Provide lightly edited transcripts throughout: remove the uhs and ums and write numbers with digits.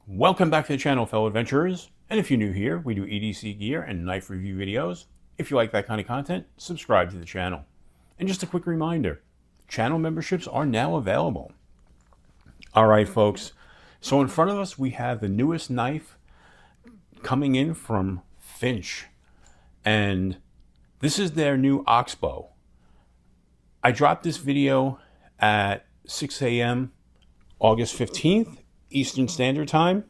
Welcome back to the channel, fellow adventurers. And if you're new here, we do EDC gear and knife review videos. If you like that kind of content, subscribe to the channel. And just a quick reminder, channel memberships are now available. All right, folks. So in front of us, we have the newest knife coming in from Finch. And this is their new Oxbow. I dropped this video at 6 a.m. August 15th. Eastern Standard Time.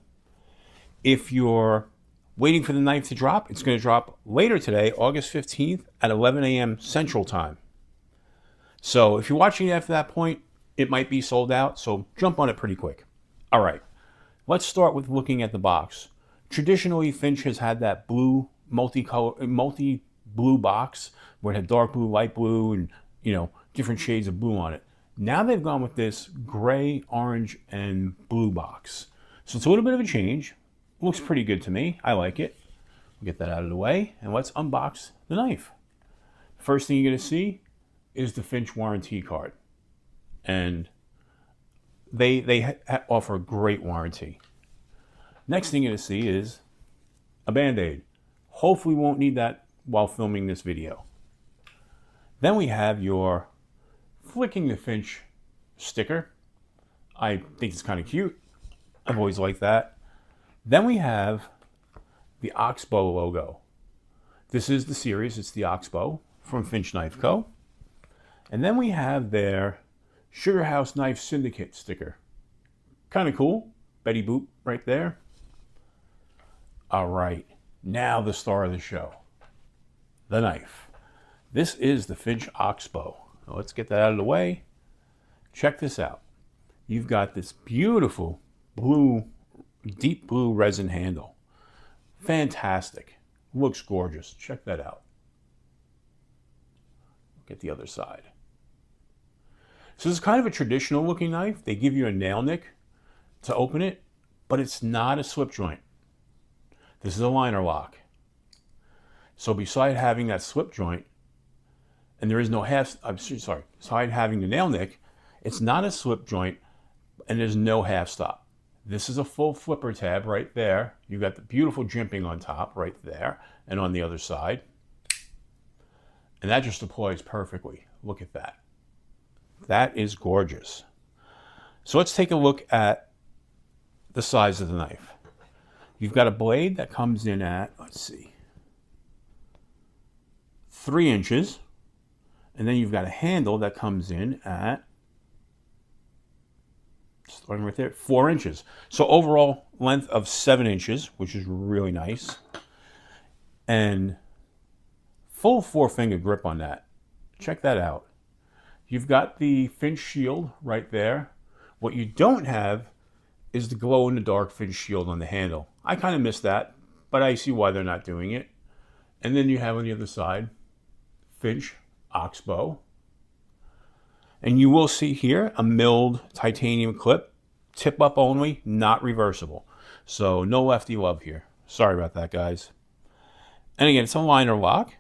If you're waiting for the knife to drop, it's going to drop later today, August 15th at 11 a.m. Central Time. So if you're watching it after that point, it might be sold out, so jump on it pretty quick. All right, let's start with looking at the box. Traditionally, Finch has had that blue, multi-blue box where it had dark blue, light blue, and different shades of blue on it. Now they've gone with this gray, orange, and blue box. So it's a little bit of a change. Looks pretty good to me. I like it. We'll get that out of the way, and let's unbox the knife. First thing you're going to see is the Finch warranty card. And they offer a great warranty. Next thing you're going to see is a Band-Aid. Hopefully we won't need that while filming this video. Then we have your Flicking the Finch sticker. I think it's kind of cute. I've always liked that. Then we have the Oxbow logo. This is the series. It's the Oxbow from Finch Knife Co. And then we have their Sugar House Knife Syndicate sticker. Kind of cool. Betty Boop right there. All right. Now the star of the show. The knife. This is the Finch Oxbow. Let's get that out of the way. Check this out. You've got this beautiful blue, deep blue resin handle. Fantastic. Looks gorgeous. Check that out. Get the other side. So this is kind of a traditional looking knife. They give you a nail nick to open it, but it's not a slip joint. This is a liner lock. So beside having that slip joint, and there is no beside having the nail nick, it's not a slip joint, and there's no half stop. This is a full flipper tab right there. You've got the beautiful jimping on top right there, and on the other side. And that just deploys perfectly. Look at that. That is gorgeous. So let's take a look at the size of the knife. You've got a blade that comes in at, let's see, 3 inches. And then you've got a handle that comes in at, starting right there, 4 inches. So overall length of 7 inches, which is really nice. And full 4-finger grip on that. Check that out. You've got the Finch shield right there. What you don't have is the glow-in-the-dark Finch shield on the handle. I kind of miss that, but I see why they're not doing it. And then you have on the other side, Finch Oxbow. And you will see here a milled titanium clip, tip up only, not reversible. So no lefty love here. Sorry about that, guys. And again, it's a liner lock.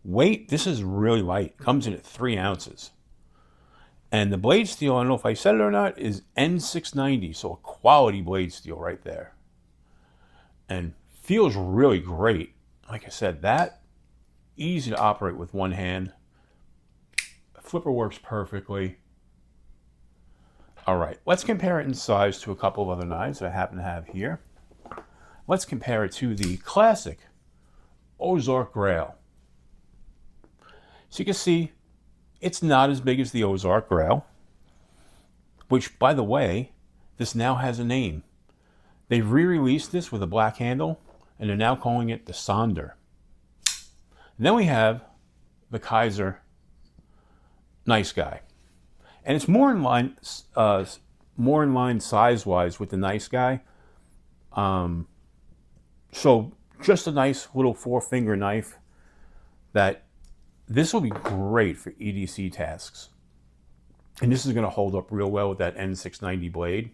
Weight, this is really light. Comes in at 3 ounces. And the blade steel, I don't know if I said it or not, is N690. So a quality blade steel right there. And feels really great. Like I said, that easy to operate with one hand. Flipper works perfectly. All right, let's compare it in size to a couple of other knives that I happen to have here. Let's compare it to the classic Ozark Grail. So you can see it's not as big as the Ozark Grail, which, by the way, this now has a name. They re-released this with a black handle, and they're now calling it the Sonder. And then we have the Kaiser Nice Guy, and it's more in line size-wise with the Nice Guy. So just a nice little 4-finger knife. That this will be great for EDC tasks, and this is going to hold up real well with that N690 blade.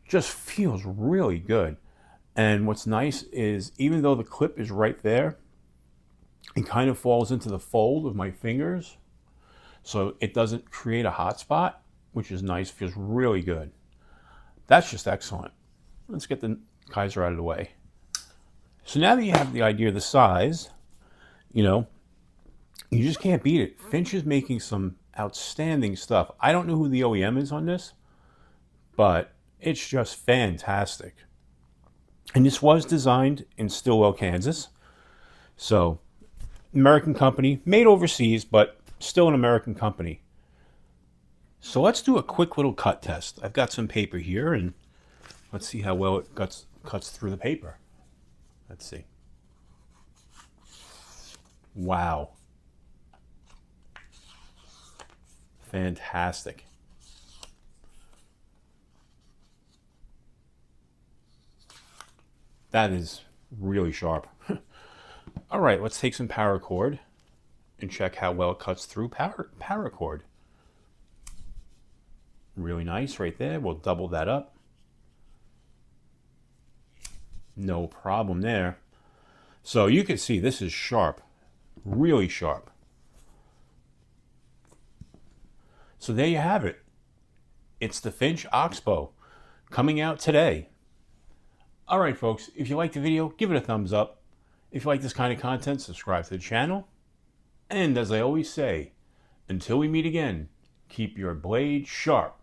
Just feels really good. And what's nice is even though the clip is right there, it kind of falls into the fold of my fingers. So it doesn't create a hot spot, which is nice, feels really good. That's just excellent. let's get the Kaiser out of the way. So now that you have the idea of the size, you know, you just can't beat it. Finch is making some outstanding stuff. I don't know who the OEM is on this, but it's just fantastic. And this was designed in Stillwell, Kansas. So, American company, made overseas, but still an American company. So let's do a quick little cut test. I've got some paper here, and let's see how well it cuts through the paper. Let's see. Wow. Fantastic. That is really sharp. All right, let's take some paracord and check how well it cuts through paracord. Really nice right there. We'll double that up. No problem there. So you can see this is sharp, really sharp. So there you have it. It's the Finch Oxbow coming out today. All right, folks, if you liked the video, give it a thumbs up. If you like this kind of content, subscribe to the channel. And as I always say, until we meet again, keep your blade sharp.